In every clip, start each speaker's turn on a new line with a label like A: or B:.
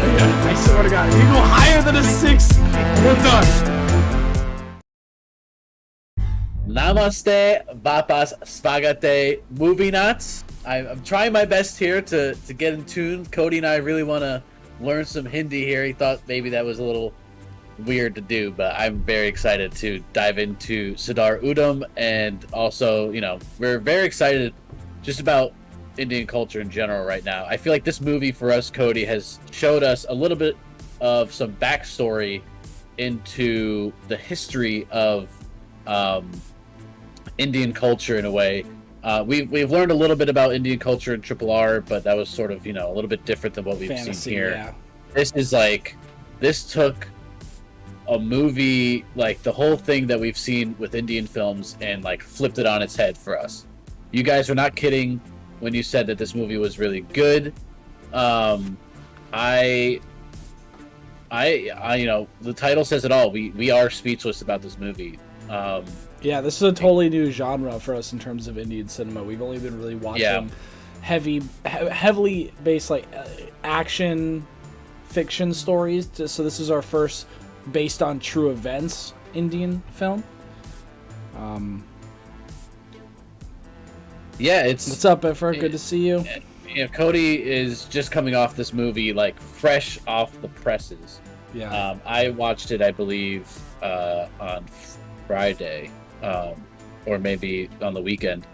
A: I swear to God, if you go higher than a 6, we're done.
B: Namaste, Vapas, Spagate, Movienauts. I'm trying my best here to get in tune. Cody and I really want to learn some Hindi here. He thought maybe that was a little weird to do, but I'm very excited to dive into Sardar Udham, and also, you know, we're very excited just about Indian culture in general right now. I feel like this movie for us, Cody, has showed us a little bit of some backstory into the history of Indian culture in a way. We've learned a little bit about Indian culture in RRR, but that was sort of, you know, a little bit different than what we've seen here.
A: Yeah.
B: This took a movie, like the whole thing that we've seen with Indian films, and like flipped it on its head for us. You guys were not kidding when you said that this movie was really good. I you know, the title says it all. We are speechless about this movie.
A: Yeah, this is a totally new genre for us in terms of Indian cinema. We've only been really watching heavily based like action fiction stories. So this is our first based on true events Indian film.
B: Yeah, it's...
A: What's up, Effer? Good to see you.
B: You know, Cody is just coming off this movie, like, fresh off the presses.
A: Yeah.
B: I watched it, I believe, on Friday, or maybe on the weekend.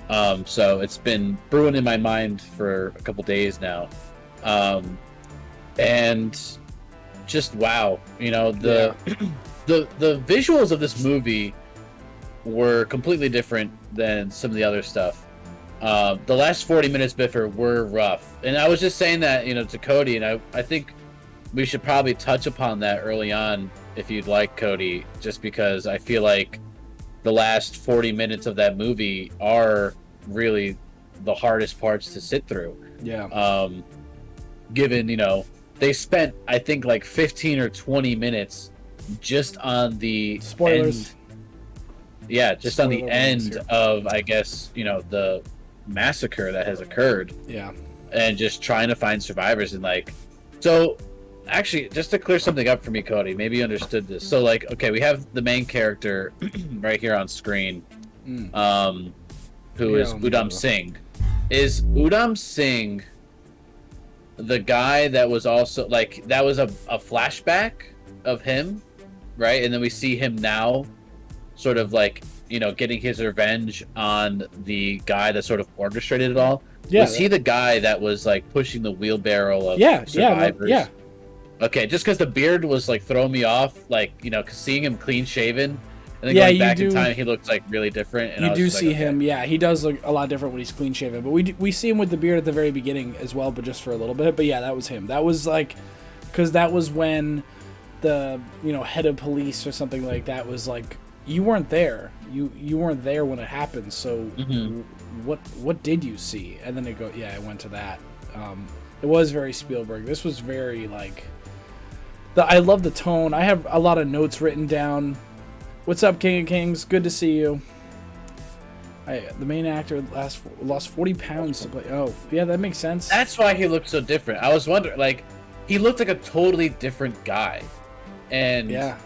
B: So it's been brewing in my mind for a couple days now. And just wow. You know, the visuals of this movie were completely different than some of the other stuff. The last 40 minutes, Biffer, were rough. And I was just saying that, you know, to Cody, and I think we should probably touch upon that early on, if you'd like, Cody, just because I feel like the last 40 minutes of that movie are really the hardest parts to sit through.
A: Yeah.
B: Given, you know, they spent, I think, like 15 or 20 minutes just on the
A: spoilers.
B: End. Yeah, just on the end of, I guess, you know, the massacre that has occurred.
A: Yeah.
B: And just trying to find survivors, and like, so actually, just to clear something up for me, Cody, maybe you understood this. So like, okay, we have the main character right here on screen, who is Udham Singh. Is Udham Singh the guy that was also, like, that was a flashback of him, right? And then we see him now sort of like, you know, getting his revenge on the guy that sort of orchestrated it all.
A: Yeah.
B: Was he the guy that was like pushing the wheelbarrow of survivors?
A: Yeah.
B: Okay, just because the beard was like throwing me off, like, you know, cause seeing him clean shaven, and then going back in time, he looks like really different. And
A: you do see him, yeah, he does look a lot different when he's clean shaven. But we see him with the beard at the very beginning as well, but just for a little bit. But yeah, that was him. That was like, because that was when the, you know, head of police or something like that was like, you weren't there. You weren't there when it happened. So what did you see? And then it went to that. It was very Spielberg. This was very like. I love the tone. I have a lot of notes written down. What's up, King of Kings? Good to see you. The main actor lost 40 pounds to play. Oh, yeah, that makes sense.
B: That's why he looked so different. I was wondering, like, he looked like a totally different guy, and yeah,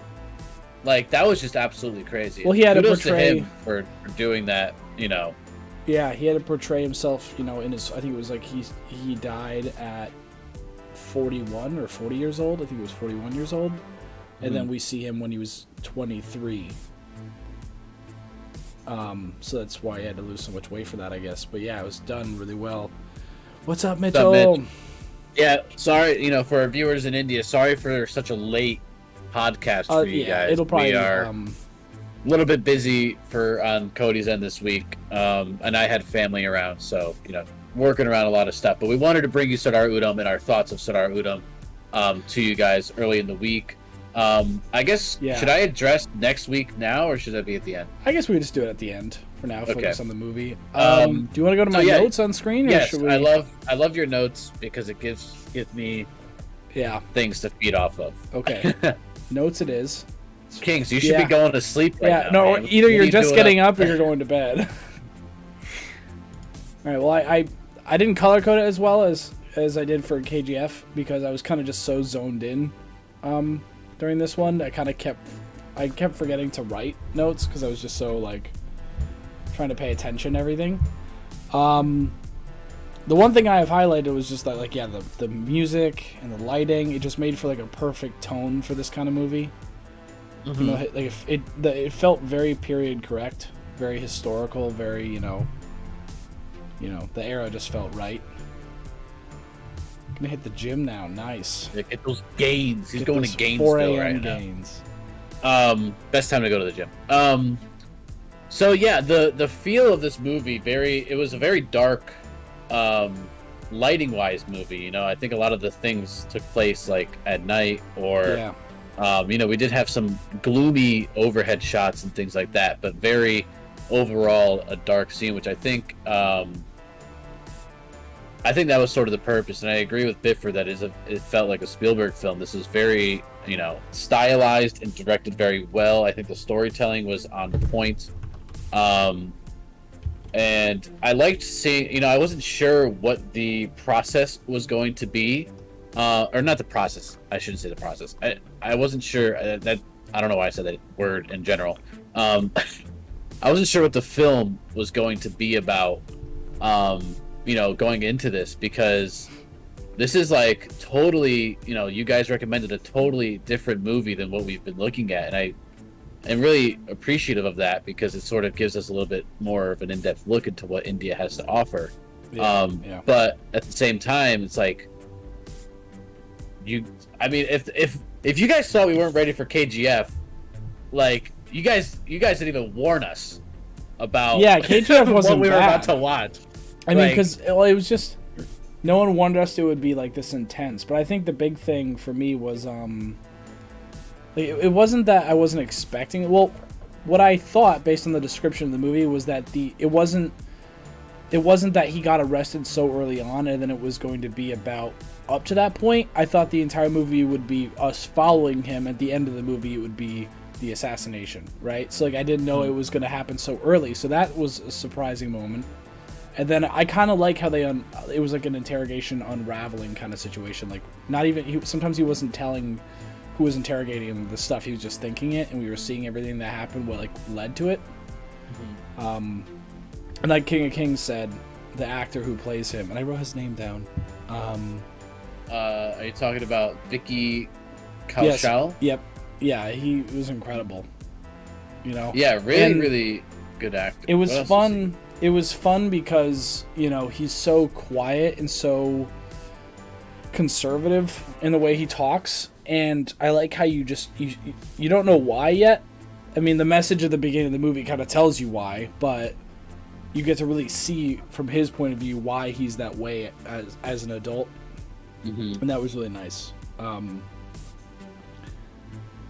B: like that was just absolutely crazy.
A: Well, he had to
B: portray to him for doing that, you know.
A: Yeah, he had to portray himself, you know, in his. I think it was like he died at 41 or 40 years old. I think he was 41 years old. And then we see him when he was 23. So that's why he had to lose so much weight for that, I guess. But yeah, it was done really well. What's up, Mitchell?
B: What's up, Mitch? Yeah, sorry, you know, for our viewers in India, sorry for such a late podcast for you guys.
A: It'll probably,
B: we are a little bit busy on Cody's end this week, and I had family around, so, you know, working around a lot of stuff. But we wanted to bring you Sardar Udham and our thoughts of Sardar Udham to you guys early in the week. I guess, should I address next week now, or should that be at the end?
A: I guess we could just do it at the end for now. Focus on the movie. Do you want to go to my notes on screen? Or
B: yes,
A: should we...
B: I love your notes because it gives me things to feed off of.
A: Okay, notes it is.
B: Kings, you should be going to sleep right now.
A: No, man. Either you're just getting up or you're going to bed. All right. Well, I didn't color code it as well as as I did for KGF because I was kind of just so zoned in during this one. I kept forgetting to write notes because I was just so like trying to pay attention to everything. The one thing I have highlighted was just that, like, yeah, the music and the lighting, it just made for like a perfect tone for this kind of movie. Mm-hmm. You know, like it felt very period correct, very historical, very you know, the era just felt right. Gonna hit the gym now, nice.
B: Yeah, get those gains. He's going to gains
A: 4
B: still
A: a.m.
B: right
A: gains.
B: Now. Best time to go to the gym. So yeah, the feel of this movie it was a very dark, lighting wise movie. You know, I think a lot of the things took place like at night or, you know, we did have some gloomy overhead shots and things like that, but very overall a dark scene, which I think that was sort of the purpose. And I agree with Bifford that it felt like a Spielberg film. This is very, you know, stylized and directed very well. I think the storytelling was on point. And I liked seeing, you know, I wasn't sure what the process was going to be, or not the process. I shouldn't say the process. I wasn't sure that, I don't know why I said that word in general. I wasn't sure what the film was going to be about, you know, going into this, because this is like totally, you know, you guys recommended a totally different movie than what we've been looking at. And I am really appreciative of that because it sort of gives us a little bit more of an in-depth look into what India has to offer. But at the same time, it's like I mean, if you guys thought we weren't ready for KGF, like you guys didn't even warn us about
A: KGF wasn't
B: what we were
A: bad.
B: about to watch.
A: I mean, because it was just no one warned us it would be like this intense. But I think the big thing for me was it wasn't that I wasn't expecting it. Well, what I thought based on the description of the movie was that it wasn't that he got arrested so early on and then it was going to be about up to that point. I thought the entire movie would be us following him. At the end of the movie, it would be the assassination, right? So like I didn't know it was going to happen so early. So that was a surprising moment. And then I kind of like how it was like an interrogation unraveling kind of situation. Like not even sometimes he wasn't telling who was interrogating him the stuff, he was just thinking it, and we were seeing everything that happened, what like led to it. Mm-hmm. And like King of Kings said, the actor who plays him, and I wrote his name down.
B: Are you talking about Vicky Kaushal?
A: Yes. Yep. Yeah, he was incredible. You know.
B: Yeah, really good actor.
A: It was fun. It was fun because, you know, he's so quiet and so conservative in the way he talks, and I like how you don't know why yet. I mean, the message at the beginning of the movie kind of tells you why, but you get to really see from his point of view why he's that way as an adult. Mm-hmm. And that was really nice.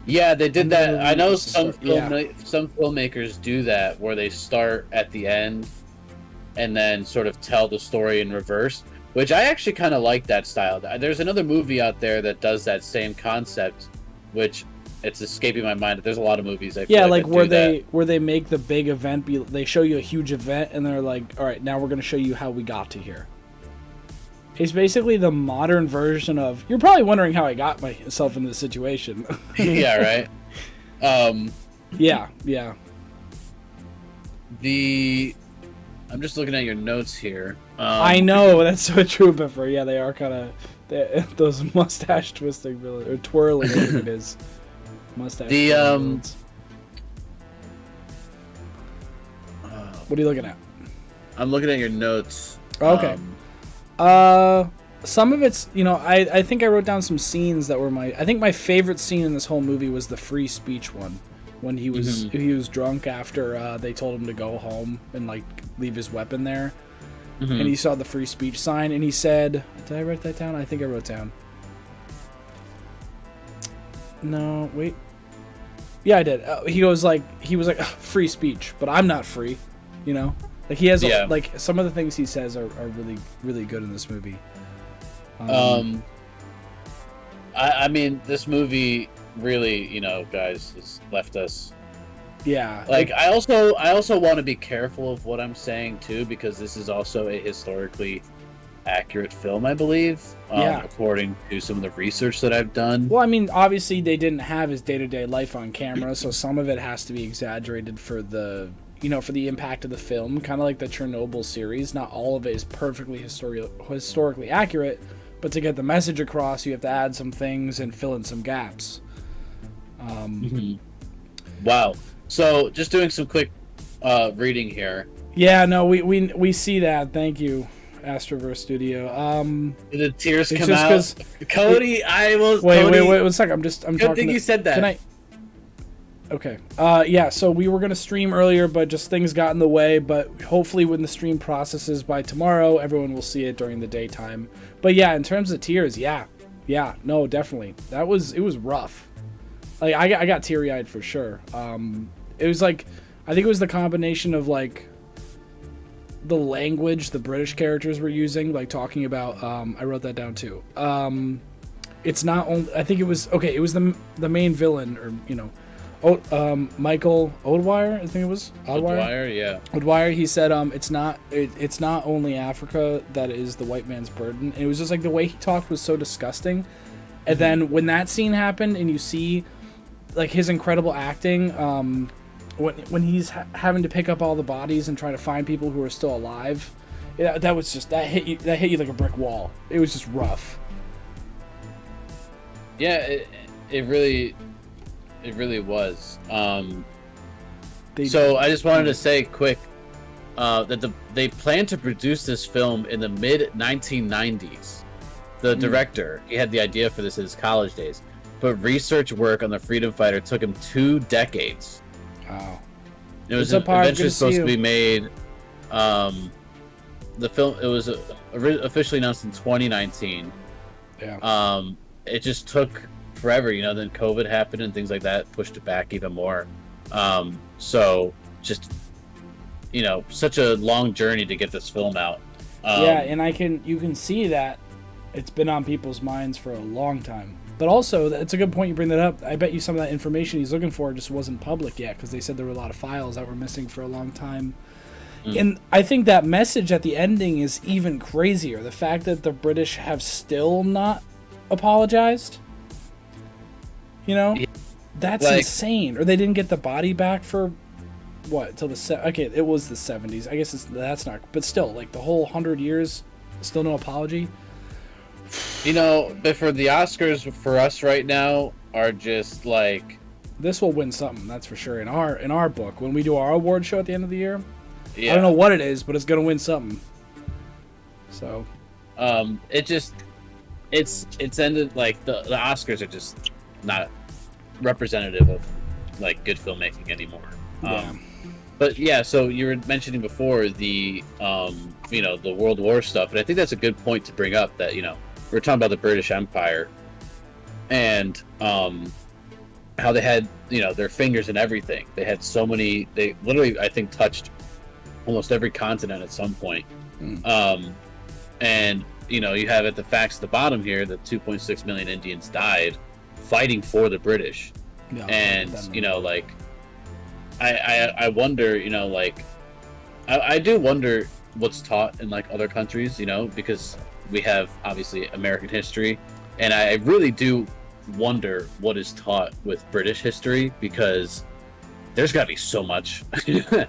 B: Yeah, they did that. I know some filmmakers do that, where they start at the end and then sort of tell the story in reverse, which I actually kind of like that style. There's another movie out there that does that same concept, which it's escaping my mind. There's a lot of movies. I feel like where
A: they make the big event they show you a huge event and they're like, all right, now we're going to show you how we got to here. It's basically the modern version of, you're probably wondering how I got myself in this situation.
B: Yeah, right.
A: Yeah.
B: I'm just looking at your notes here.
A: I know, that's so true, Biffer. Yeah, they are kind of those mustache twisting villains, or twirling, I think it is. Mustache. Villains. What are you looking at?
B: I'm looking at your notes.
A: Okay. Some of it's, you know, I think I wrote down some scenes that were I think my favorite scene in this whole movie was the free speech one, when he was drunk after they told him to go home and like leave his weapon there, and he saw the free speech sign and he said, did I write that down? I think I wrote down. No, wait. Yeah, I did. He was like free speech, but I'm not free, you know. Like he has like some of the things he says are really, really good in this movie.
B: I mean, this movie really, you know, guys, has left us.
A: Yeah.
B: Like I also want to be careful of what I'm saying too, because this is also a historically accurate film, I believe.
A: Yeah.
B: According to some of the research that I've done.
A: Well, I mean, obviously they didn't have his day-to-day life on camera, so some of it has to be exaggerated for the, for the impact of the film, kind of like the Chernobyl series. Not all of it is perfectly historically accurate, but to get the message across, you have to add some things and fill in some gaps.
B: Wow. So, just doing some quick reading here.
A: Yeah, no, we see that. Thank you, Astroverse Studio.
B: The tears come out. Cody,
A: wait, 1 second. I'm
B: Good
A: talking.
B: thing you said that.
A: Can I? Okay. Yeah. So we were gonna stream earlier, but just things got in the way. But hopefully, when the stream processes by tomorrow, everyone will see it during the daytime. But yeah, in terms of tears, yeah, no, definitely. It was rough. Like I got teary eyed for sure. It was like, I think it was the combination of like the language the British characters were using, like talking about. I wrote that down too. It's not only. I think it was okay. It was the main villain, or Michael Oldwyer, I think it was
B: Oldwyer, yeah.
A: Oldwyer. He said, it's not only Africa that is the white man's burden. And it was just like the way he talked was so disgusting. And then when that scene happened, and you see like his incredible acting, when he's having to pick up all the bodies and try to find people who are still alive, that was just that hit you like a brick wall. It was just rough.
B: Yeah, it really was. So I just wanted to say quick that they plan to produce this film in the mid 1990s. The director, he had the idea for this in his college days, but research work on the freedom fighter took him 2 decades.
A: Wow.
B: It was eventually supposed to be made. The film, it was officially announced in 2019.
A: Yeah.
B: It just took forever, then COVID happened and things like that pushed it back even more. So just, such a long journey to get this film out.
A: Yeah, and you can see that it's been on people's minds for a long time. But also, it's a good point you bring that up. I bet you some of that information he's looking for just wasn't public yet, because they said there were a lot of files that were missing for a long time. And I think that message at the ending is even crazier. The fact that the British have still not apologized. That's insane. Or they didn't get the body back for what, till okay, it was the 70s. I guess that's not, but still, like the whole 100 years, still no apology.
B: But for the Oscars, for us right now, are just like,
A: this will win something, that's for sure. In our book, when we do our award show at the end of the year,
B: yeah.
A: I don't know what it is, but it's gonna win something. So, it's ended like the Oscars are just not representative of like good filmmaking anymore. Yeah.
B: But yeah, so you were mentioning before the the World War stuff, and I think that's a good point to bring up. That we're talking about the British Empire and how they had their fingers in everything. They had so many. They literally, I think, touched almost every continent at some point. And you have at the facts at the bottom here that 2.6 million Indians died fighting for the British.
A: Yeah,
B: and I wonder, I do wonder what's taught in like other countries, because we have obviously American history, and I really do wonder what is taught with British history, because there's got to be so much that's happened.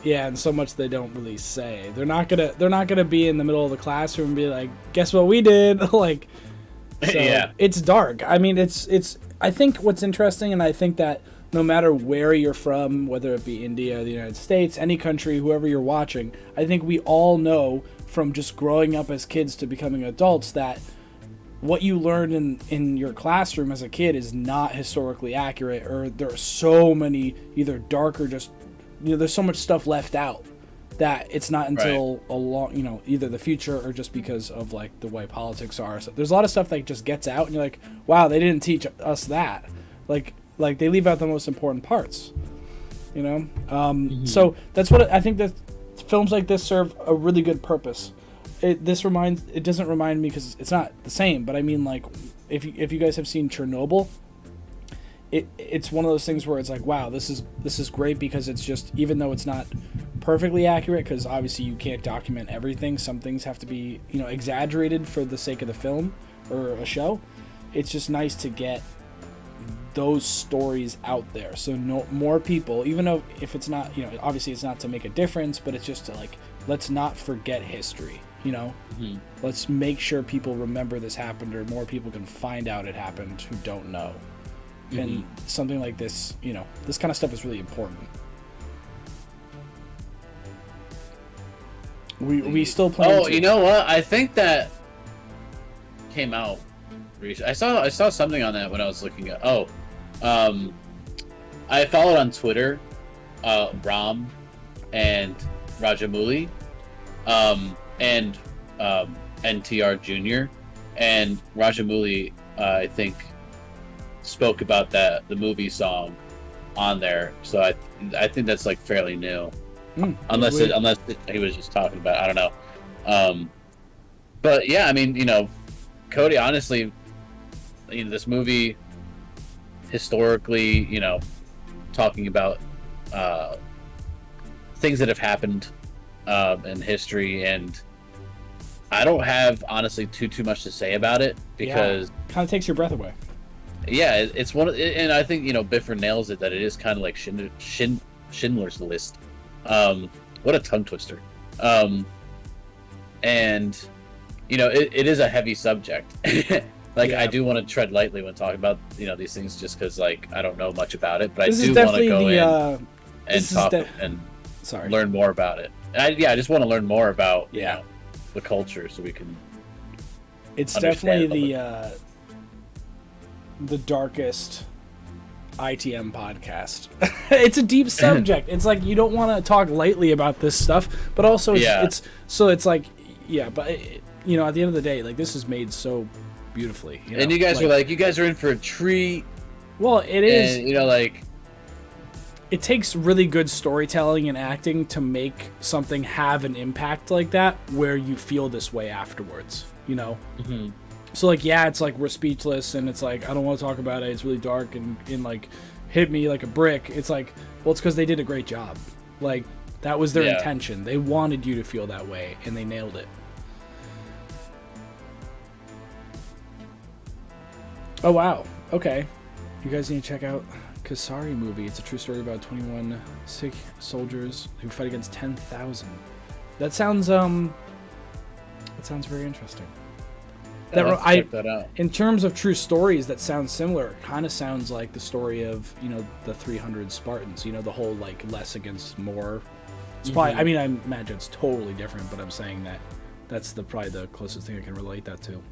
A: Yeah, and so much they don't really say. They're not gonna be in the middle of the classroom and be like, guess what we did? So
B: yeah,
A: it's dark. I mean, it's. I think what's interesting, and I think that no matter where you're from, whether it be India, the United States, any country, whoever you're watching, I think we all know from just growing up as kids to becoming adults that what you learned in your classroom as a kid is not historically accurate, or there are so many either dark or just there's so much stuff left out that it's not until a long, either the future or just because of like the way politics are. So there's a lot of stuff that just gets out, and you're like, wow, they didn't teach us that. Like they leave out the most important parts, So that's what I think, that films like this serve a really good purpose. It doesn't remind me, because it's not the same, but I mean, like, if you guys have seen Chernobyl, it's one of those things where it's like, wow, this is great, because it's just, even though it's not perfectly accurate because obviously you can't document everything. Some things have to be, exaggerated for the sake of the film or a show. It's just nice to get those stories out there so more people, even though if it's not, obviously it's not to make a difference, but it's just to let's not forget history,
B: Mm-hmm.
A: Let's make sure people remember this happened, or more people can find out it happened who don't know. Mm-hmm. And something like this, this kind of stuff is really important. We still plan.
B: Oh, you know what? I think that came out recently. I saw something on that when I was looking at. I followed on Twitter, Ram and Rajamouli, and NTR Jr. and Rajamouli, I think, spoke about the movie song on there. So I think that's fairly new. Unless he was just talking about, I don't know. But yeah, I mean, Cody, honestly, this movie historically, talking about things that have happened in history, and I don't have honestly too much to say about it because
A: kind of takes your breath away.
B: Yeah, it's one, and I think Biffer nails it that it is kind of like Schindler's List. What a tongue twister. And it is a heavy subject. I do want to tread lightly when talking about these things, just because I don't know much about it, but I do want to go in and talk and learn more about it. And I just want to learn more about the culture so we can.
A: It's definitely the darkest ITM podcast. It's a deep subject. It's you don't want to talk lightly about this stuff, but also it's but at the end of the day, this is made so beautifully.
B: And you guys are you guys are in for a treat.
A: Well, it is.
B: And,
A: it takes really good storytelling and acting to make something have an impact like that, where you feel this way afterwards.
B: Mm-hmm.
A: So it's we're speechless, and it's I don't want to talk about it. It's really dark and hit me like a brick. It's it's because they did a great job. That was their intention. They wanted you to feel that way, and they nailed it. Oh wow. Okay. You guys need to check out Kasari movie. It's a true story about 21 Sikh soldiers who fight against 10,000. That sounds very interesting.
B: Check that out.
A: In terms of true stories that sound similar, it kind of sounds like the story of the 300 Spartans. The whole less against more. It's probably. I mean, I imagine it's totally different, but I'm saying that's probably the closest thing I can relate that to.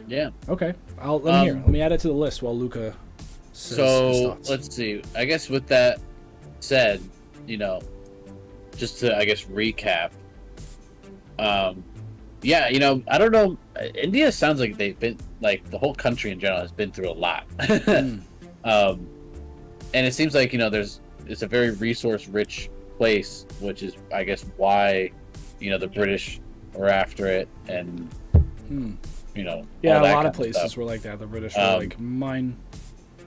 B: Yeah.
A: Okay. Let me add it to the list while Luca says his thoughts.
B: Let's see. I guess with that said, just to recap. Yeah, I don't know. India sounds like they've been the whole country in general has been through a lot. And it seems like it's a very resource-rich place, which is I guess why the British were after it, and
A: a lot of places were like that. The British were mine.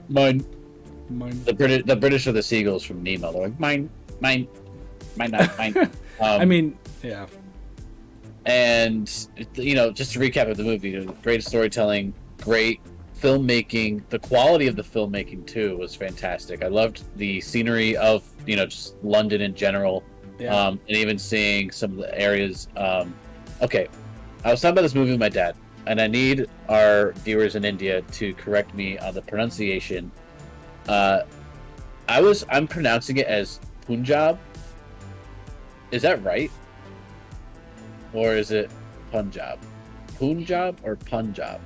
B: The British are the seagulls from Nemo. They're mine, not mine.
A: I mean, yeah.
B: And just to recap of the movie, great storytelling, great filmmaking. The quality of the filmmaking too was fantastic. I loved the scenery of just London in general, and even seeing some of the areas. Okay, I was talking about this movie with my dad, and I need our viewers in India to correct me on the pronunciation. I'm pronouncing it as Punjab. Is that right? Or is it Punjab? Punjab or Punjab?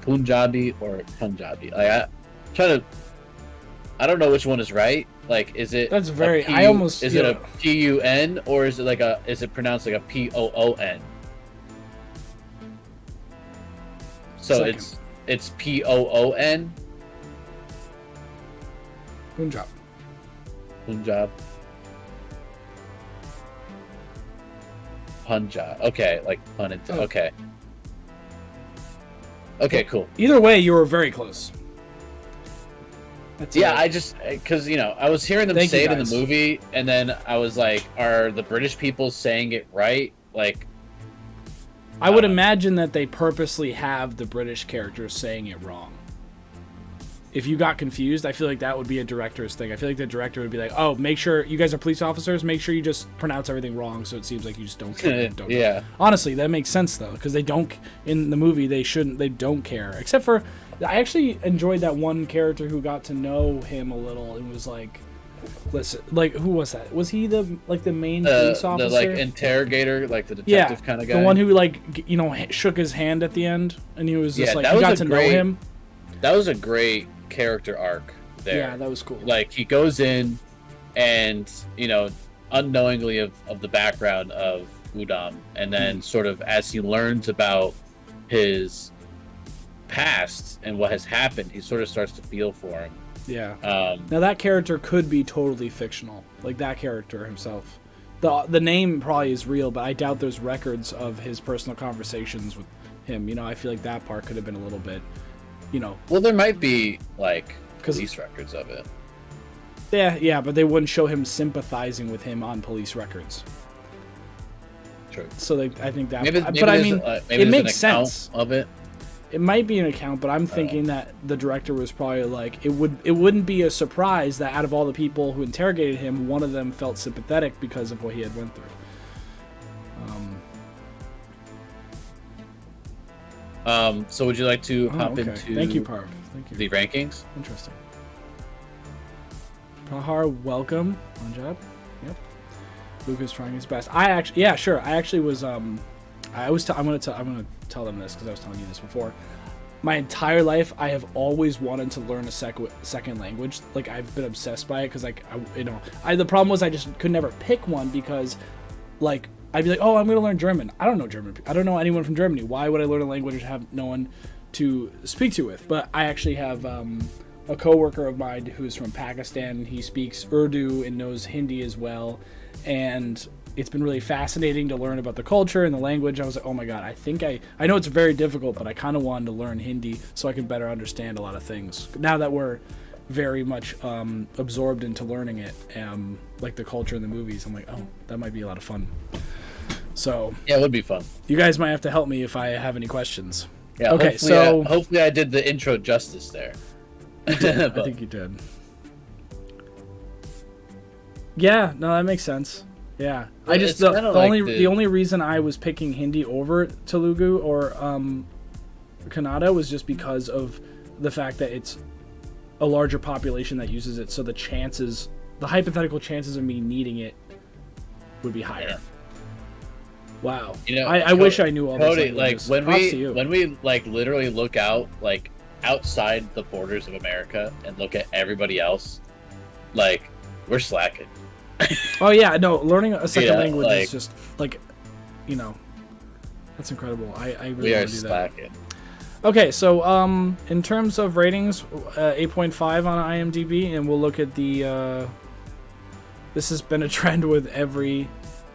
B: Punjabi or Punjabi? I don't know which one is right. Is it?
A: That's very.
B: Is it a PUN or is it is it pronounced like a POON? So it's POON.
A: Punjab.
B: Punjab. Punjab. Okay, pun into. Okay. Okay, cool.
A: Either way, you were very close. That's
B: Yeah,
A: it.
B: I just because I was hearing them
A: Thank
B: say
A: you,
B: it in the
A: guys.
B: movie, and then I was like, "Are the British people saying it right?" Like,
A: I would
B: don't know.
A: imagine that they purposely have the British characters saying it wrong. If you got confused, I feel like that would be a director's thing. I feel like the director would be like, "Oh, make sure you guys are police officers. Make sure you just pronounce everything wrong, so it seems like you just don't care." Don't
B: Yeah.
A: Honestly, that makes sense though, because they don't in the movie. They shouldn't. They don't care, except for I actually enjoyed that one character who got to know him a little and was like, "Listen, like who was that? Was he the main police officer?
B: The like interrogator, like the detective kind of guy.
A: the one who shook his hand at the end, and he was just
B: Yeah,
A: like
B: that
A: you
B: was
A: got
B: a
A: to know
B: great-
A: him.
B: That was a great character arc there.
A: Yeah, that was cool.
B: Like he goes in, and unknowingly of the background of Udam, and then sort of as he learns about his past and what has happened, he sort of starts to feel for him.
A: Yeah.
B: Um,
A: Now that character could be totally fictional, like that character himself. The name probably is real, but I doubt there's records of his personal conversations with him. I feel like that part could have been a little bit,
B: well, there might be like
A: 'Cause-
B: police records of it.
A: yeah, but they wouldn't show him sympathizing with him on police records.
B: True.
A: So I think that.
B: Maybe
A: but I
B: there's,
A: mean,
B: maybe
A: it
B: there's
A: makes
B: an account
A: sense.
B: of it.
A: It might be an account, but I'm thinking that the director was probably like, it wouldn't be a surprise that out of all the people who interrogated him, one of them felt sympathetic because of what he had went through.
B: So would you like to hop
A: okay.
B: into
A: Thank you, Parv. Thank you.
B: the rankings?
A: Interesting. Prahar, welcome. On job. Yep. Luca's trying his best. I actually was. I'm gonna tell them this because I was telling you this before. My entire life, I have always wanted to learn a second language. Like I've been obsessed by it because the problem was I just could never pick one because, like, I'd be like, oh, I'm gonna learn German. I don't know German. I don't know anyone from Germany. Why would I learn a language and have no one to speak to with? But I actually have a coworker of mine who's from Pakistan. He speaks Urdu and knows Hindi as well, and it's been really fascinating to learn about the culture and the language. I was like, oh my god, I know it's very difficult, but I kind of wanted to learn Hindi so I can better understand a lot of things. Now that we're very much absorbed into learning it, like the culture in the movies, I'm like, oh, that might be a lot of fun. So
B: Yeah, it would be fun.
A: you guys might have to help me if I have any questions.
B: Yeah.
A: Okay,
B: Hopefully I did the intro justice there.
A: I think you did. Yeah, no, that makes sense. Yeah,
B: Well,
A: I just
B: it's
A: the
B: kinda
A: only
B: like
A: the only reason I was picking Hindi over Telugu or Kannada was just because of the fact that it's a larger population that uses it, so the hypothetical chances of me needing it would be higher.
B: Yeah.
A: Wow, I wish I knew all
B: Cody,
A: these
B: like
A: languages.
B: when
A: Props to you.
B: we like literally look out like outside the borders of America and look at everybody else, like we're slacking.
A: Oh yeah, no, learning a second
B: Yeah,
A: language
B: like-
A: is just like, that's incredible. I really
B: We
A: want
B: are
A: to do that.
B: slacking.
A: Okay, so in terms of ratings, 8.5 on IMDb, and we'll look at the. This has been a trend with every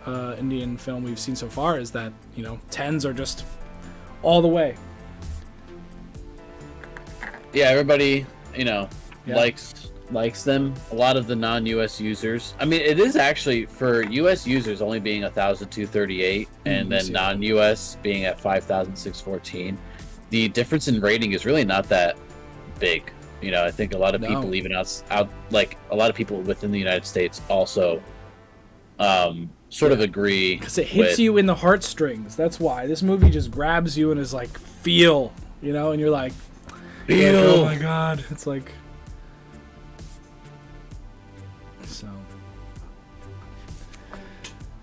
A: Indian film we've seen so far. Is that 10s are just all the way.
B: Yeah, everybody
A: Yeah.
B: likes them. A lot of the non-US users. I mean, it is actually for US users only being 1,238, and then
A: see.
B: non-US being at 5,614. The difference in rating is really not that big. I think a lot of people, even out like a lot of people within the United States, also sort of agree.
A: Because it hits you in the heartstrings. That's why this movie just grabs you and is like, feel, and you're like,
B: Feel.
A: oh my god, it's like. So.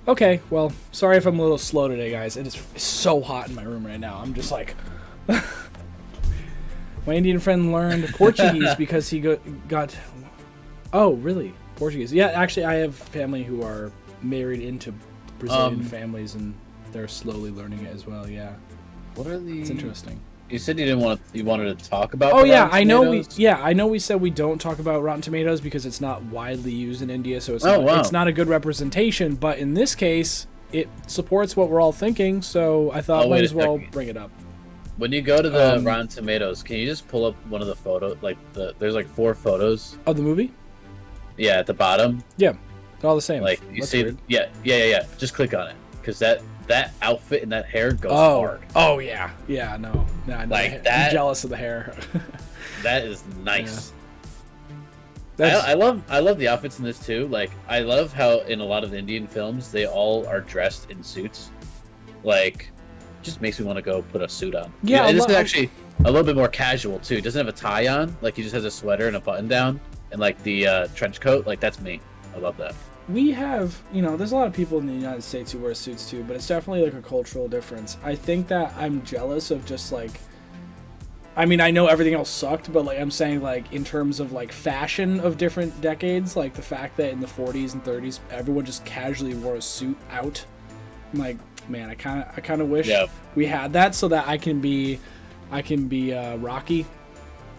A: Okay, well, sorry if I'm a little slow today, guys. It is so hot in my room right now. I'm just like. My Indian friend learned Portuguese because he got. Oh, really? Portuguese? Yeah, actually, I have family who are married into Brazilian families, and they're slowly learning it as well. Yeah,
B: What are the?
A: it's interesting.
B: You said you wanted to talk about.
A: Oh
B: the
A: yeah,
B: Rotten
A: I know.
B: Tomatoes?
A: I know. We said we don't talk about Rotten Tomatoes because it's not widely used in India, so it's
B: Oh, wow.
A: it's not a good representation. But in this case, it supports what we're all thinking. So I thought
B: Oh,
A: might
B: wait a
A: as well
B: second.
A: bring it up.
B: When you go to the Rotten Tomatoes, can you just pull up one of the photos? Like there's like 4 photos.
A: Of the movie?
B: Yeah, at the bottom.
A: Yeah, they're all the same.
B: Like you
A: That's
B: see,
A: weird.
B: yeah. Just click on it because that outfit and that hair goes hard.
A: Oh yeah, no,
B: Like that.
A: I'm jealous of the hair.
B: That is nice.
A: Yeah.
B: I love the outfits in this too. Like I love how in a lot of Indian films they all are dressed in suits. Like, just makes me want to go put a suit on.
A: Yeah,
B: and this is actually a little bit more casual too. It doesn't have a tie on. Like he just has a sweater and a button down and like the trench coat. Like that's me. I love that.
A: We have, there's a lot of people in the United States who wear suits too, but it's definitely like a cultural difference. I think that I'm jealous of just like, I mean, I know everything else sucked, but like I'm saying like in terms of like fashion of different decades, like the fact that in the 40s and 30s everyone just casually wore a suit out. I'm like, man, I kind of wish we had that so that I can be Rocky.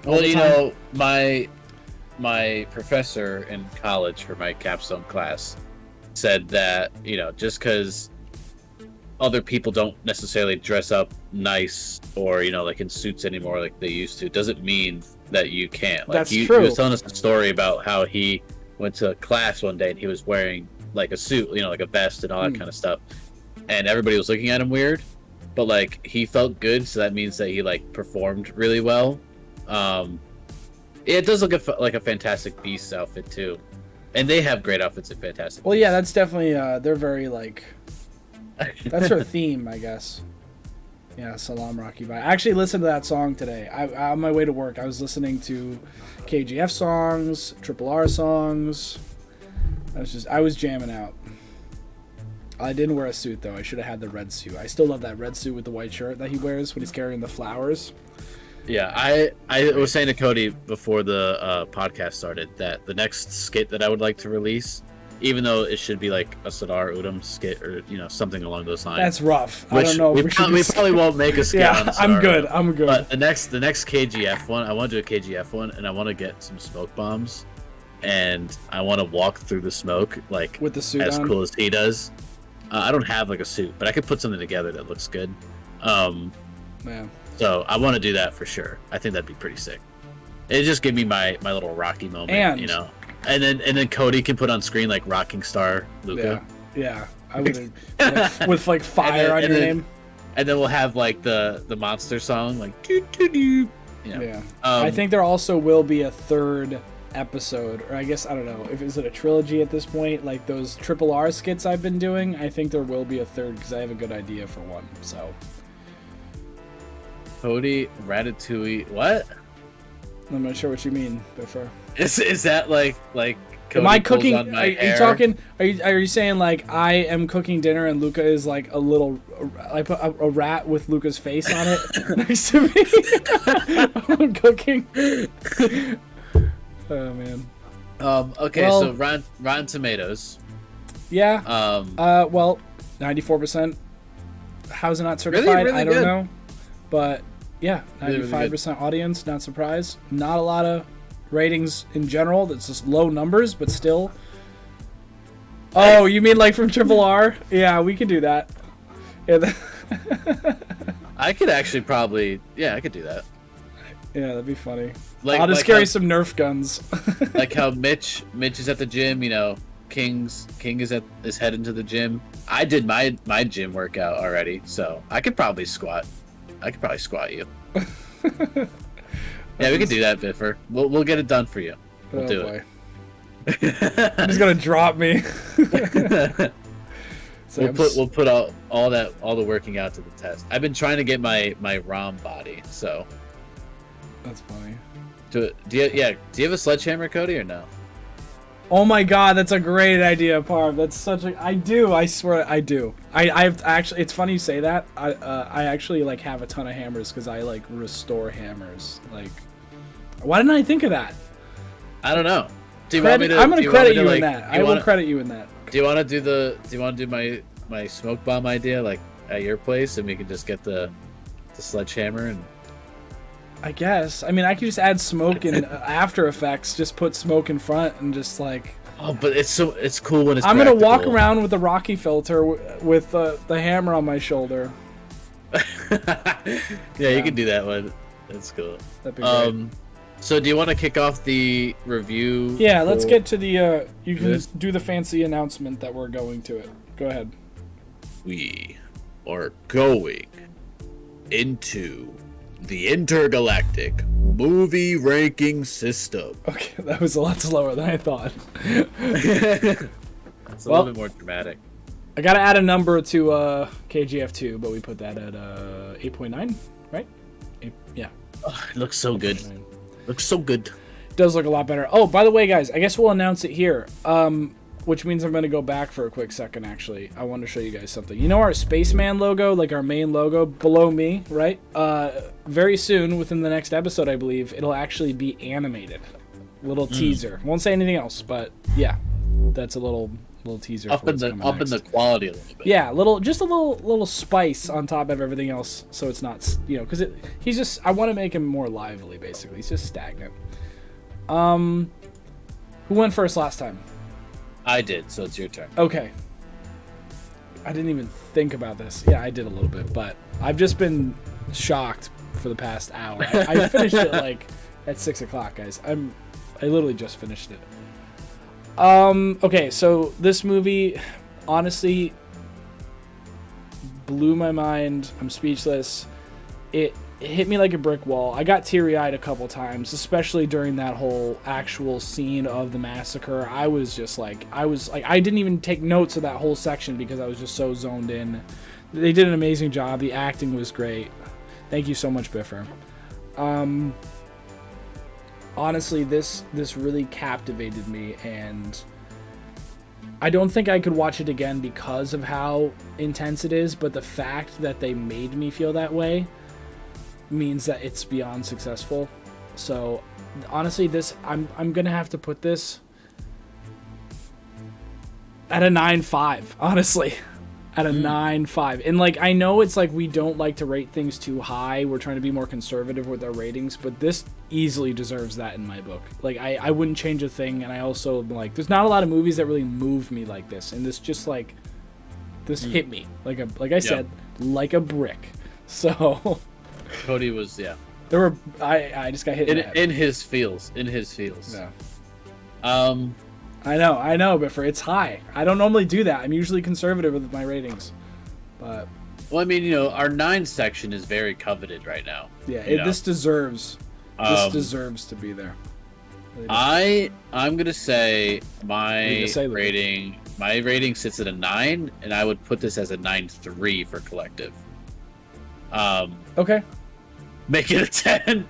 B: Well, my professor in college for my capstone class said that, just because other people don't necessarily dress up nice or, like in suits anymore like they used to, doesn't mean that you can't. Like,
A: That's
B: true.
A: He
B: was telling us a story about how he went to class one day and he was wearing like a suit, like a vest and all that kind of stuff. And everybody was looking at him weird, but like he felt good, so that means that he like performed really well. It does look like a Fantastic Beasts outfit too, and they have great outfits at Fantastic.
A: Well, yeah, that's definitely they're very like that's their theme, I guess. Yeah, Salam Rocky Bhai. I actually listened to that song today. On my way to work, I was listening to KGF songs, Triple R songs. I was jamming out. I didn't wear a suit though. I should have had the red suit. I still love that red suit with the white shirt that he wears when he's carrying the flowers.
B: Yeah, I was saying to Cody before the podcast started that the next skit that I would like to release, even though it should be like a Sardar Udham skit or something along those lines.
A: That's rough.
B: Which
A: I don't know.
B: We probably won't make a skit.
A: Yeah,
B: on
A: I'm good.
B: But the next KGF one, I want to do a KGF one, and I want to get some smoke bombs, and I want to walk through the smoke like
A: with the suit
B: as
A: on.
B: cool as he does. I don't have like a suit, but I could put something together that looks good.
A: Yeah.
B: So I want to do that for sure. I think that'd be pretty sick. It just give me my little Rocky moment, and then Cody can put on screen like Rocking Star Luca.
A: Yeah. I would with like fire on your name.
B: And then we'll have like the monster song like doo doo doo.
A: Yeah. I think there also will be a third episode, or I guess I don't know if is it a trilogy at this point, like those Triple R skits I've been doing. I think there will be a third because I have a good idea for one. So
B: Cody Ratatouille, what?
A: I'm not sure what you mean, Biffer.
B: Is that like Cody
A: am I cooking? Are
B: hair?
A: you talking? Are you saying like I am cooking dinner and Luca is like a little, I put a rat with Luca's face on it next to me? I'm cooking. Oh man.
B: Okay, well, so Rotten Tomatoes.
A: Yeah. Well, 94%. How's it not certified?
B: Really
A: I don't
B: good.
A: know. But yeah, 95%
B: really
A: audience. Not surprised. Not a lot of ratings in general. That's just low numbers, but still. Oh, you mean like from Triple R? Yeah, we could do that. Yeah.
B: I could actually probably. Yeah, I could do that.
A: Yeah, that'd be funny.
B: I'll
A: just carry some Nerf guns.
B: Like how Mitch is at the gym, King is heading to the gym. I did my gym workout already, so I could probably squat. You. Yeah, we could do that, Biffer. We'll get it done for you. We'll do
A: it. He's gonna drop me. So
B: we'll put all the working out to the test. I've been trying to get my ROM body, so.
A: That's funny.
B: Do you have a sledgehammer, Cody, or no?
A: Oh my god, that's a great idea, Parv. That's such a... I do, I swear I do. I've actually... It's funny you say that. I actually, like, have a ton of hammers because I, like, restore hammers. Like, why didn't I think of that?
B: I don't know.
A: I'm gonna credit you in that. I will credit you in that.
B: Do you want to do my smoke bomb idea, like, at your place, and we can just get the sledgehammer and...
A: I guess. I mean, I could just add smoke in After Effects. Just put smoke in front and just like.
B: Oh, but it's cool when it's.
A: I'm gonna walk around with the Rocky filter with the hammer on my shoulder.
B: Yeah, you can do that one. That's cool.
A: That'd be great.
B: So do you want to kick off the review?
A: Yeah, let's get to the. You can do the fancy announcement that we're going to it. Go ahead.
B: We are going into the intergalactic movie ranking system.
A: Okay, that was a lot slower than I thought.
B: It's a little bit more dramatic.
A: I gotta add a number to KGF2, but we put that at 8.9, right? Yeah.
B: Oh, it looks so good. Looks so good.
A: It does look a lot better. Oh, by the way, guys, I guess we'll announce it here. Which means I'm going to go back for a quick second, actually. I want to show you guys something. You know our Spaceman logo, like our main logo, below me, right? Very soon, within the next episode, I believe, it'll actually be animated. Little teaser. Won't say anything else, but yeah. That's a little teaser.
B: Up in the quality a little bit.
A: Yeah, just a little spice on top of everything else, so it's not, because he's just, I want to make him more lively, basically. He's just stagnant. Who went first last time?
B: I did, so it's your turn.
A: Okay. I didn't even think about this. Yeah, I did a little bit, but I've just been shocked for the past hour. I finished it like at 6 o'clock, guys. I literally just finished it. Okay, so this movie honestly blew my mind. I'm speechless. It hit me like a brick wall. I got teary-eyed a couple times, especially during that whole actual scene of the massacre. I was like, I didn't even take notes of that whole section because I was just so zoned in. They did an amazing job. The acting was great. Thank you so much, Biffer. Honestly, this really captivated me, and I don't think I could watch it again because of how intense it is, but the fact that they made me feel that way means that it's beyond successful. So honestly, I'm gonna have to put this at a 9.5, honestly. At a 9.5. And like, I know it's like we don't like to rate things too high, we're trying to be more conservative with our ratings, but this easily deserves that in my book. Like, I wouldn't change a thing. And I also, like, there's not a lot of movies that really move me like this, and this just like, this hit me like I said, like a brick. So
B: Cody was, yeah.
A: There were, I just got hit
B: in his feels. Yeah.
A: I know, but it's high. I don't normally do that. I'm usually conservative with my ratings. But
B: well, I mean, our 9 section is very coveted right now.
A: Yeah, this deserves to be there.
B: I'm gonna say my rating sits at a 9, and I would put this as a 9.3 for collective.
A: Okay.
B: Make it a 10.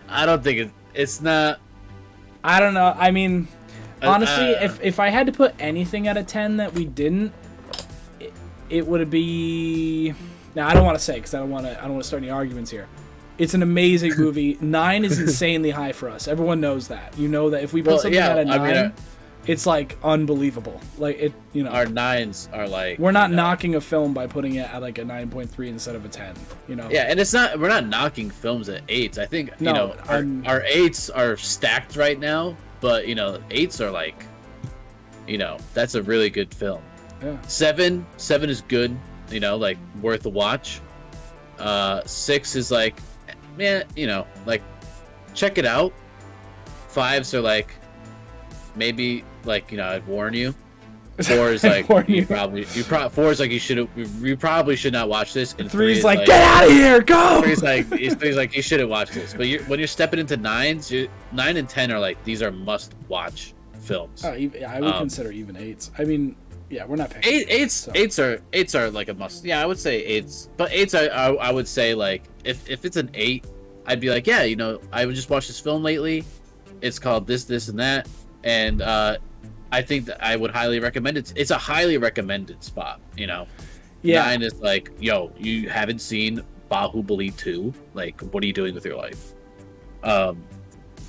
B: I don't think it's not.
A: I don't know. I mean, honestly, if I had to put anything at a 10 that we didn't, it would be. Now, I don't want to say because I don't want to start any arguments here. It's an amazing movie. 9 is insanely high for us. Everyone knows that. You know that if we put something at a 9, it's like unbelievable. Like it,
B: Our 9s are like.
A: We're not knocking a film by putting it at like a 9.3 instead of a 10.
B: Yeah, and it's not. We're not knocking films at 8s. I think our 8s are stacked right now, but 8s are like, that's a really good film.
A: Yeah.
B: 7 is good. Like worth a watch. 6 is like, man, like check it out. 5s are like, maybe like I'd warn you. 4 is like you probably 4 is like you probably should not watch this. And
A: 3 is like get out of here, go.
B: 3 is like you shouldn't watch this. But when you're stepping into 9s, 9 and 10 are like these are must watch films.
A: Oh, I would consider even 8s. I mean, yeah, we're not picking
B: 8s are like a must. Yeah, I would say 8s, but 8s I would say like if it's an 8, I'd be like, yeah, I would just watch this film lately. It's called this and that. And I think that I would highly recommend it. It's a highly recommended spot, Yeah. 9 is like, yo, you haven't seen Bahubali 2? Like, what are you doing with your life?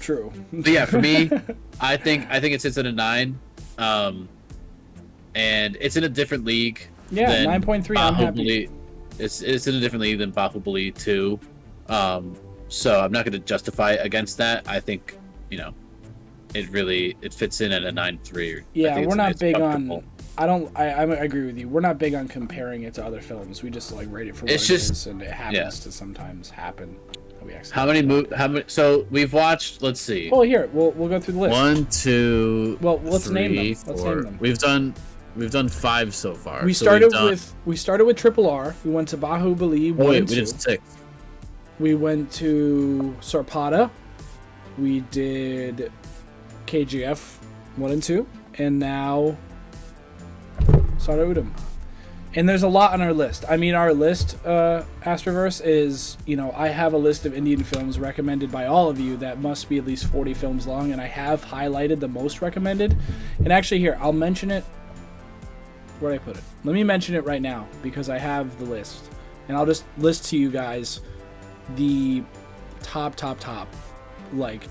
A: True.
B: But yeah, for me, I think it sits at a 9. And it's in a different league.
A: Yeah, 9.3. I'm happy.
B: It's in a different league than Bahubali 2. So I'm not going to justify it against that. I think, it fits in at a 9.3.
A: Yeah, we're not big on I agree with you. We're not big on comparing it to other films. We just like rate it for what it is, and it happens to sometimes happen.
B: How many? So we've watched. Let's see.
A: Oh, here we'll go through the list.
B: 1, 2.
A: Well, let's
B: 3,
A: name them.
B: 4.
A: Let's name them.
B: We've done 5 so far.
A: We started with Triple R. We went to Bahubali.
B: Oh wait, we did 6.
A: We went to Sarpada. We did KGF 1 and 2, and now Sardar Udham. And there's a lot on our list. I mean, our list, Astroverse, is, I have a list of Indian films recommended by all of you that must be at least 40 films long, and I have highlighted the most recommended. And actually, here, I'll mention it. Where'd I put it? Let me mention it right now, because I have the list. And I'll just list to you guys the top, like,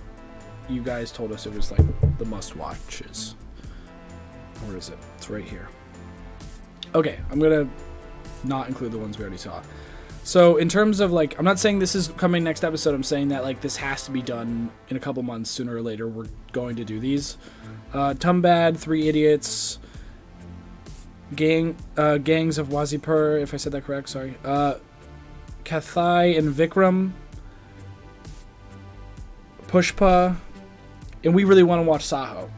A: you guys told us it was, like, the must-watches. Where is it? It's right here. Okay, I'm going to not include the ones we already saw. So, in terms of, like, I'm not saying this is coming next episode. I'm saying that, like, this has to be done in a couple months. Sooner or later, we're going to do these. Tumbad, 3 Idiots, Gangs of Wazipur, if I said that correct, sorry. Kathai and Vikram, Pushpa, and we really want to watch Saho.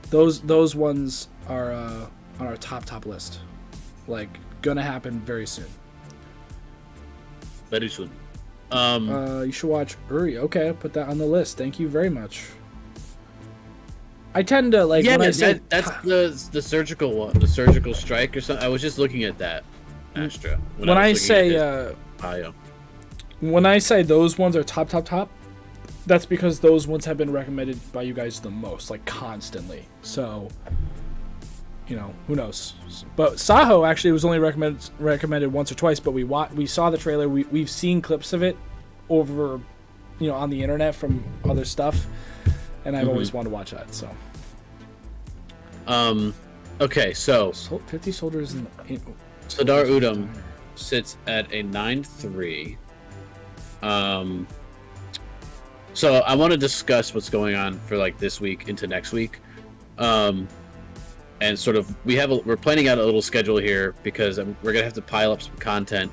A: Those ones are on our top list. Like, gonna happen very soon.
B: Very soon.
A: You should watch Uri. Okay, I'll put that on the list. Thank you very much. I tend to like when I say
B: that's the surgical one, the surgical strike or something. I was just looking at that, Astra.
A: When I say those ones are top, that's because those ones have been recommended by you guys the most, like constantly. So, who knows? But Saho actually was only recommended once or twice. But we saw the trailer. We've seen clips of it over, on the internet from other stuff. And I've always wanted to watch that, so.
B: Okay, so
A: 50 soldiers in
B: Sardar Udham sits at a 9.3. So I want to discuss what's going on for like this week into next week. And sort of we're planning out a little schedule here because we're gonna have to pile up some content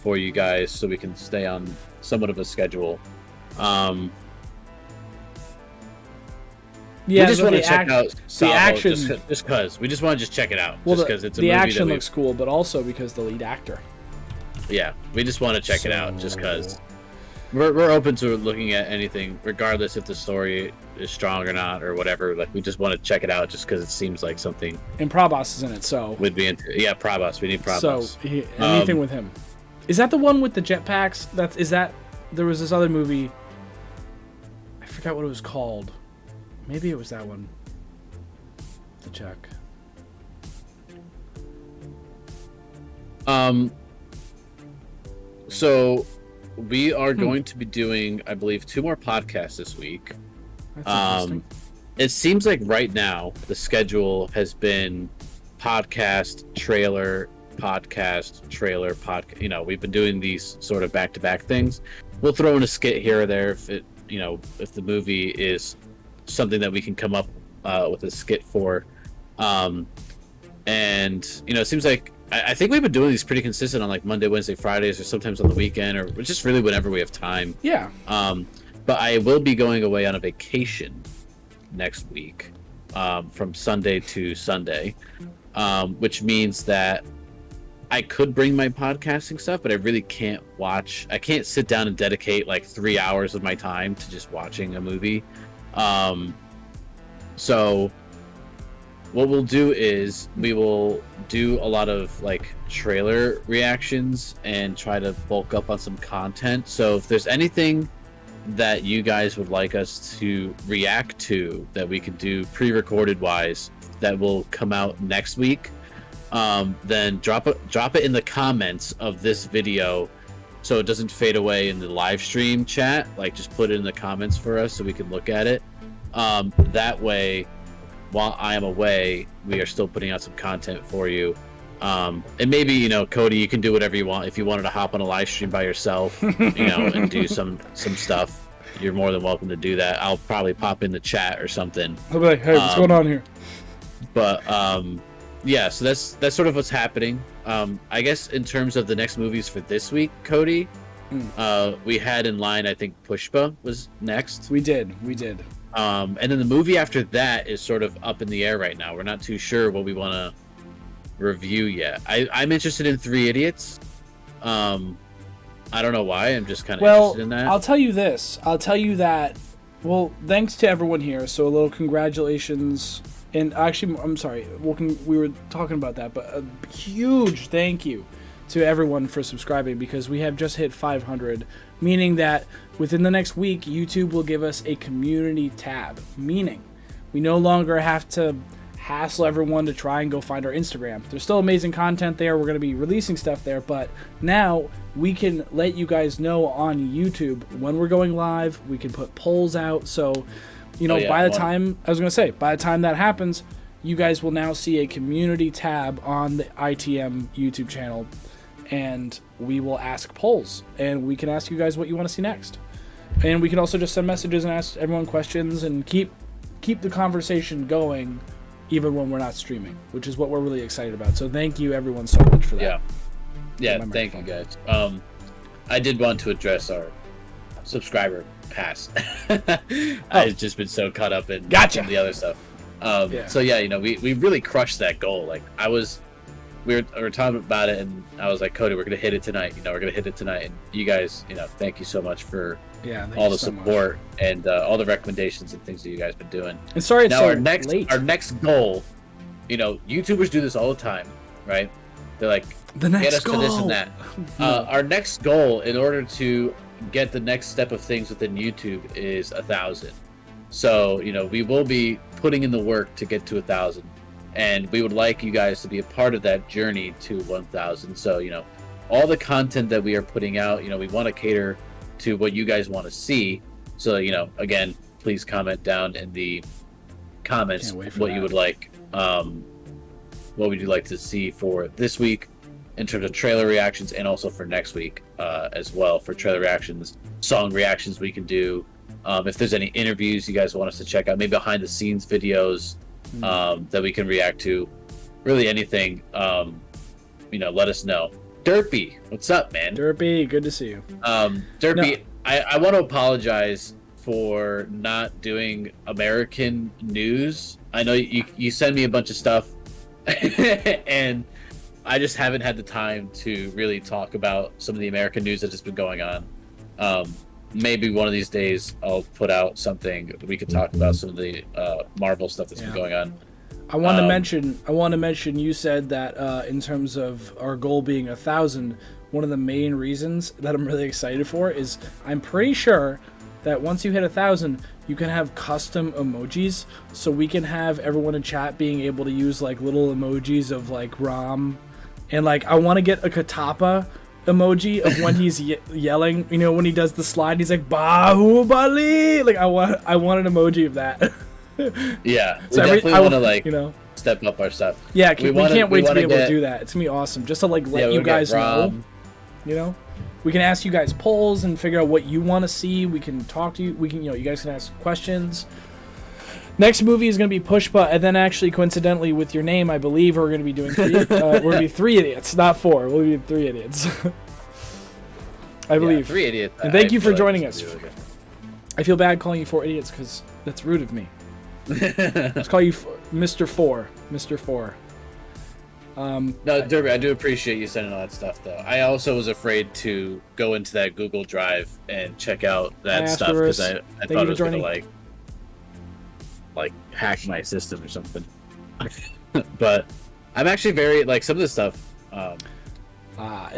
B: for you guys so we can stay on somewhat of a schedule.
A: Yeah,
B: we just want to check out
A: the action.
B: Just because we just want to check it out.
A: Well,
B: just because it's a
A: the
B: movie
A: action looks cool, but also because the lead actor.
B: Yeah, we just want to check it out, just because we're open to looking at anything, regardless if the story is strong or not or whatever. Like, we just want to check it out, just because it seems like something.
A: And Prabhas is in it, so
B: we'd be into. Yeah, Prabhas. We need Prabhas.
A: So anything with him. Is that the one with the jetpacks? There was this other movie. I forgot what it was called. Maybe it was that one. To check.
B: So we are going to be doing, I believe, 2 more podcasts this week.
A: That's interesting.
B: It seems like right now the schedule has been podcast, trailer, podcast. We've been doing these sort of back-to-back things. We'll throw in a skit here or there if if the movie is something that we can come up with a skit for. It seems like I think we've been doing these pretty consistent on like Monday, Wednesday, Fridays, or sometimes on the weekend, or just really whenever we have time.
A: Yeah.
B: But I will be going away on a vacation next week, from Sunday to Sunday, which means that I could bring my podcasting stuff, but I really can't watch. I can't sit down and dedicate like 3 hours of my time to just watching a movie. So what we'll do is we will do a lot of like trailer reactions and try to bulk up on some content. So if there's anything that you guys would like us to react to that we could do pre-recorded wise that will come out next week, then drop it in the comments of this video so it doesn't fade away in the live stream chat. Like, just put it in the comments for us so we can look at it. That way, while I am away, we are still putting out some content for you. And maybe, Cody, you can do whatever you want. If you wanted to hop on a live stream by yourself, and do some stuff, you're more than welcome to do that. I'll probably pop in the chat or something.
A: I'll be like, hey, what's going on here?
B: But yeah, so that's sort of what's happening. I guess in terms of the next movies for this week, Cody, we had in line, I think Pushpa was next.
A: We did.
B: And then the movie after that is sort of up in the air right now. We're not too sure what we want to review yet. I'm interested in Three Idiots. I don't know why. I'm just kind of interested in that.
A: I'll tell you this. I'll tell you that. Well, thanks to everyone here. So a little congratulations. And actually, I'm sorry. We were talking about that, but a huge thank you to everyone for subscribing, because we have just hit 500, meaning that within the next week, YouTube will give us a community tab, meaning we no longer have to hassle everyone to try and go find our Instagram. There's still amazing content there. We're going to be releasing stuff there, but now we can let you guys know on YouTube when we're going live. We can put polls out. So, by the time that happens, you guys will now see a community tab on the ITM YouTube channel, and we will ask polls, and we can ask you guys what you want to see next. And we can also just send messages and ask everyone questions and keep the conversation going even when we're not streaming, which is what we're really excited about. So thank you everyone so much for that.
B: Yeah, thank you guys. I did want to address our subscriber pass. I've just been so caught up in the other stuff. So yeah, we really crushed that goal. Like we were talking about it, and I was like, Cody, we're gonna hit it tonight. We're gonna hit it tonight. And you guys, thank you so much for all the support and all the recommendations and things that you guys been doing.
A: And sorry,
B: now our next goal, YouTubers do this all the time, right? They're like,
A: the next
B: get us
A: goal
B: to this and that. Our next goal, in order to get the next step of things within YouTube, is 1,000. So we will be putting in the work to get to 1,000. And we would like you guys to be a part of that journey to 1,000. So, all the content that we are putting out, we want to cater to what you guys want to see. So, again, please comment down in the comments what you would like, what would you like to see for this week in terms of trailer reactions, and also for next week as well, for trailer reactions, song reactions we can do. If there's any interviews you guys want us to check out, maybe behind the scenes videos, that we can react to, really anything, let us know. Derpy, what's up, man?
A: Derpy, good to see you.
B: Derpy, no. I want to apologize for not doing American news. I know you send me a bunch of stuff and I just haven't had the time to really talk about some of the American news that has been going on. Maybe one of these days I'll put out something we could talk about some of the Marvel stuff that's been going on.
A: I want to mention. You said that in terms of our goal being 1,000, one of the main reasons that I'm really excited for is I'm pretty sure that once you hit 1,000, you can have custom emojis. So we can have everyone in chat being able to use like little emojis of like Ram, and like I want to get a Katapa emoji of when he's yelling, when he does the slide, he's like Bahubali. Like I want an emoji of that.
B: Yeah, so we definitely want to like step up our stuff.
A: Yeah, we can't wait to be able to do that. It's gonna be awesome. Just to like let you guys know. We can ask you guys polls and figure out what you want to see. We can talk to you. We can, you guys can ask questions. Next movie is going to be Pushpa, and then actually, coincidentally, with your name, I believe we're going to be doing three idiots, not four. We'll be 3 idiots. I believe.
B: Yeah, 3 idiots.
A: And thank you for joining us. Really, I feel bad calling you 4 idiots because that's rude of me. Let's call you Mr. 4. Mr. 4.
B: No, Derby, I do appreciate you sending all that stuff, though. I also was afraid to go into that Google Drive and check out that stuff because I thought it was going to like hack my system or something. But I'm actually very some of this stuff.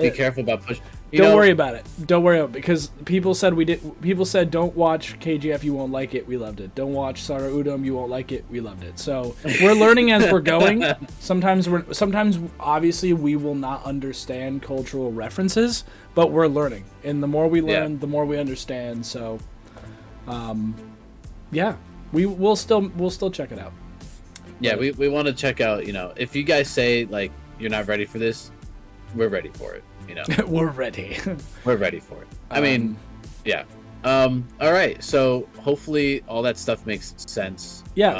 B: Be careful about push.
A: Don't worry about it. Don't worry about it, because people said People said don't watch KGF, you won't like it. We loved it. Don't watch Sardar Udham, you won't like it. We loved it. So we're learning as we're going. Sometimes obviously we will not understand cultural references, but we're learning. And the more we learn, the more we understand. So, we'll still check it out.
B: Yeah, we want to check out. If you guys say like you're not ready for this, we're ready for it.
A: We're ready.
B: We're ready for it. I mean, yeah. All right. So hopefully all that stuff makes sense.
A: Yeah.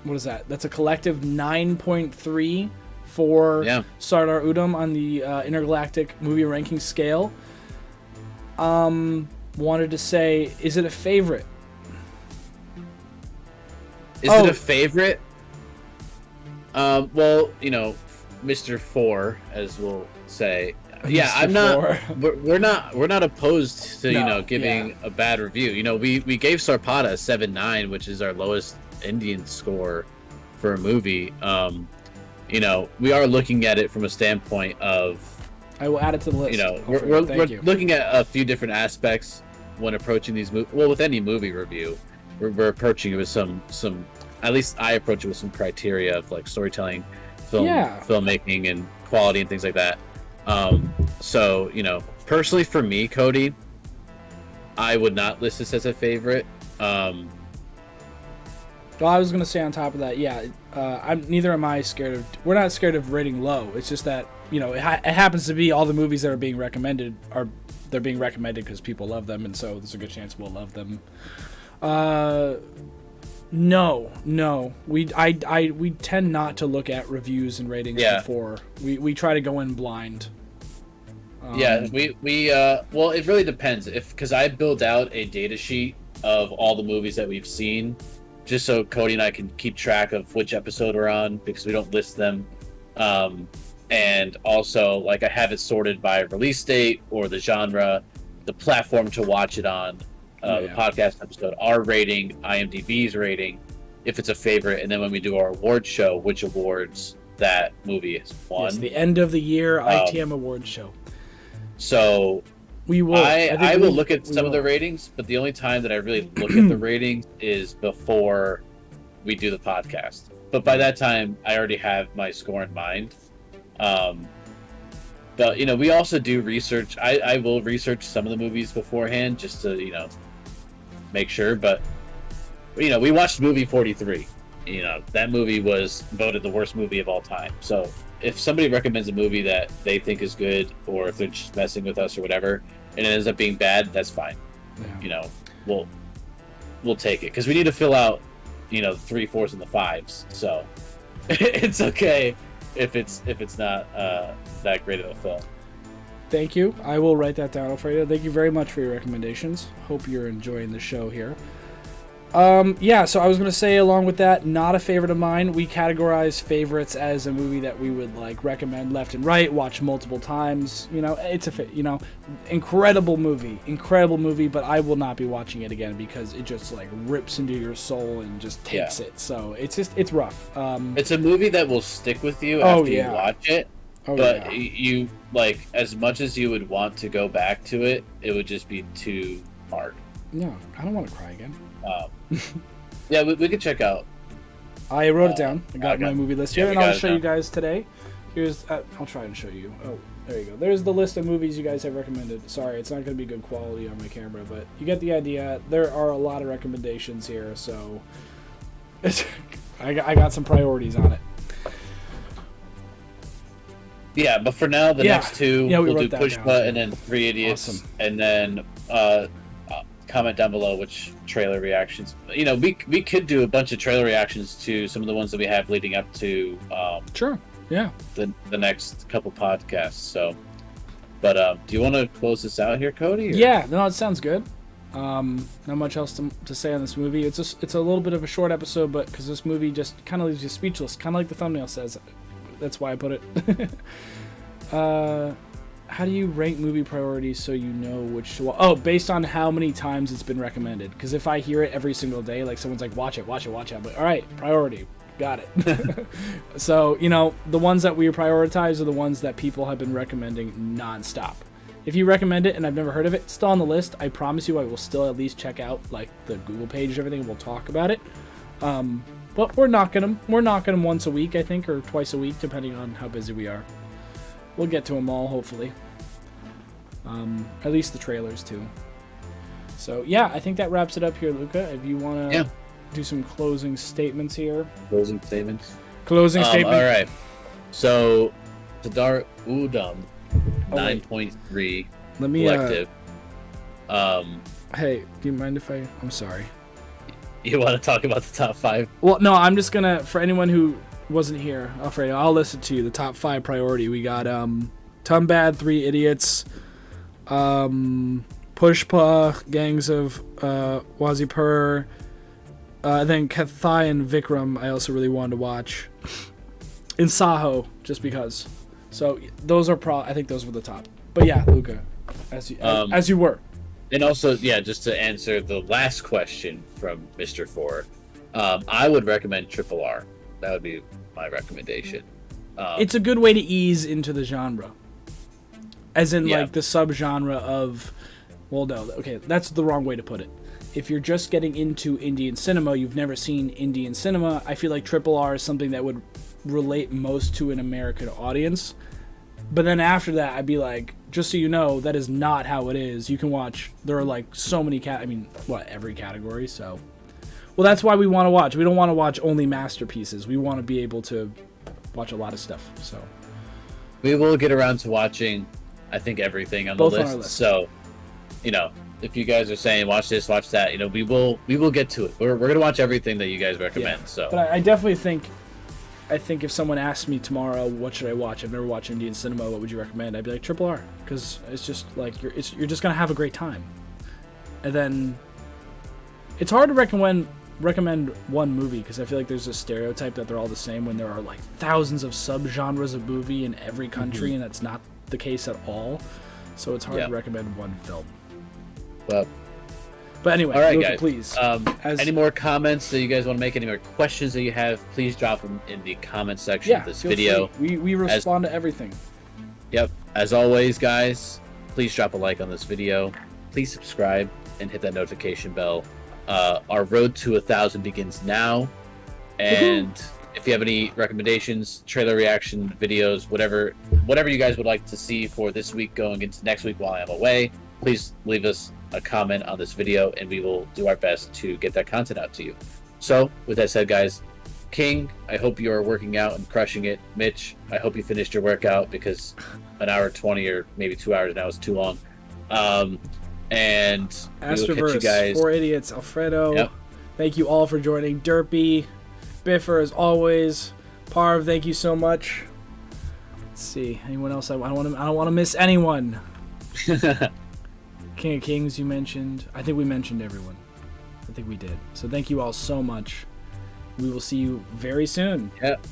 A: what is that? That's a collective 9.3 for Sardar Udham on the intergalactic movie ranking scale. Wanted to say, is it a favorite?
B: Is it a favorite? Well, you know, Mr. 4, as we'll say. Yeah, I'm not. We're not opposed to, you know, giving a bad review. You know, we gave Sarpada a 7.9, which is our lowest Indian score for a movie. You know, we are looking at it from a standpoint of.
A: I will add it to the list.
B: You know, we're looking at a few different aspects when approaching these movies. Well, with any movie review, we're approaching it with some. At least I approach it with some criteria of like storytelling, filmmaking, and quality and things like that. So, you know, personally for me, Cody, I would not list this as a favorite.
A: Well, I was gonna say on top of that, neither am I scared of. We're not scared of rating low. It's just that, you know, it happens to be all the movies that are being recommended they're being recommended because people love them, and so there's a good chance we'll love them. No, we tend not to look at reviews and ratings before we try to go in blind. Well, it really depends because I build out a data sheet of all the movies that we've seen, just so Cody and I can keep track of which episode we're on because we don't list them, and also like I have it sorted by release date or the genre, the platform to watch it on. The podcast episode, our rating, IMDb's rating, if it's a favorite, and then when we do our award show, which awards that movie has won. It's the end of the year ITM awards show.
B: So
A: we will.
B: I will look at some of the ratings, but the only time that I really look at the ratings is before we do the podcast. But by that time, I already have my score in mind. But you know, we also do research. I will research some of the movies beforehand just to, you know, make sure. But you know, we watched movie 43. You know, that movie was voted the worst movie of all time. So if somebody recommends a movie that they think is good, or if they're just messing with us or whatever, and it ends up being bad, that's fine. You know, we'll take it because we need to fill out, you know, the 3, 4s and the 5s. So it's okay if it's not that great of a film.
A: Thank you. I will write that down, Alfredo. Thank you very much for your recommendations. Hope you're enjoying the show here. So I was going to say, along with that, not a favorite of mine. We categorize favorites as a movie that we would like recommend left and right, watch multiple times. You know, it's incredible movie, but I will not be watching it again because it just like rips into your soul and just takes it. So it's rough.
B: It's a movie that will stick with you after you watch it. But you, like, as much as you would want to go back to it, it would just be too hard.
A: No, I don't want to cry again.
B: We could check out.
A: I wrote it down. I got my movie list here, and I'll show you guys today. Here's, I'll try and show you. Oh, there you go. There's the list of movies you guys have recommended. Sorry, it's not going to be good quality on my camera, but you get the idea. There are a lot of recommendations here, so I got some priorities on it.
B: Yeah, but for now, the next two, we'll do Push
A: down.
B: Button and 3 Idiots, and then comment down below which trailer reactions. You know, we could do a bunch of trailer reactions to some of the ones that we have leading up to the next couple podcasts. So, but do you want to close this out here, Cody? Or?
A: Yeah, no, it sounds good. Not much else to say on this movie. It's a little bit of a short episode, but because this movie just kind of leaves you speechless, kind of like the thumbnail says. That's why I put it. How do you rank movie priorities so you know which to watch? Oh, based on how many times it's been recommended. Because if I hear it every single day, like someone's like, watch it, I'm like, all right, priority, got it. So, you know, the ones that we prioritize are the ones that people have been recommending nonstop. If you recommend it and I've never heard of it, it's still on the list. I promise you I will still at least check out like the Google page and everything, and we'll talk about it. But we're knocking them. We're knocking them once a week, I think, or twice a week, depending on how busy we are. We'll get to them all, hopefully. At least the trailers, too. So, yeah, I think that wraps it up here, Luca. If you want to do some closing statements here.
B: Closing statements?
A: Closing statement.
B: All right. So, Sardar Udham, 9.3
A: Let me,
B: collective.
A: Hey, do you mind if I'm sorry.
B: You want to talk about the top 5?
A: Well, no, I'm just gonna, for anyone who wasn't here, Alfredo, I'll listen to you. The top 5 priority. We got Tumbad, 3 Idiots, Pushpa, Gangs of Wazipur, then Kathai and Vikram I also really wanted to watch. In Saho, just because. So those are I think those were the top. But yeah, Luca, as you were.
B: And also, yeah, just to answer the last question from Mr. 4, I would recommend Triple R. That would be my recommendation.
A: It's a good way to ease into the genre. As in, like, the subgenre of... Well, no, okay, that's the wrong way to put it. If you're just getting into Indian cinema, you've never seen Indian cinema, I feel like Triple R is something that would relate most to an American audience. But then after that, I'd be like, just so you know, that is not how it is. You can watch... There are, like, so many... every category, so... Well, that's why we want to watch. We don't want to watch only masterpieces. We want to be able to watch a lot of stuff, so...
B: We will get around to watching, I think, everything on
A: Both
B: the
A: on
B: list.
A: our list.
B: So, you know, if you guys are saying, watch this, watch that, you know, we will get to it. We're going to watch everything that you guys recommend, so...
A: But I definitely think... I think if someone asked me tomorrow, what should I watch? I've never watched Indian cinema. What would you recommend? I'd be like Triple R, because it's just like you're just gonna have a great time. And then it's hard to recommend one movie because I feel like there's a stereotype that they're all the same when there are like thousands of subgenres of movie in every country, and that's not the case at all. So it's hard to recommend one film.
B: Well.
A: But anyway,
B: all right,
A: Luca,
B: guys.
A: please.
B: Any more comments that you guys want to make? Any more questions that you have? Please drop them in the comment section of this video.
A: We respond to everything.
B: Yep. As always, guys, please drop a like on this video. Please subscribe and hit that notification bell. Our road to 1,000 begins now. And if you have any recommendations, trailer reaction videos, whatever you guys would like to see for this week going into next week while I'm away, please leave us a comment on this video and we will do our best to get that content out to you. So with that said, guys, King, I hope you are working out and crushing it. Mitch, I hope you finished your workout because an hour 20 or maybe 2 hours now is too long. And we will catch you guys.
A: 4 Idiots, Alfredo. Thank you all for joining. Derpy, Biffer as always. Parv, thank you so much. Let's see. Anyone else? I don't want to miss anyone. King of Kings, you mentioned. I think we mentioned everyone. I think we did. So thank you all so much. We will see you very soon.
B: Yep.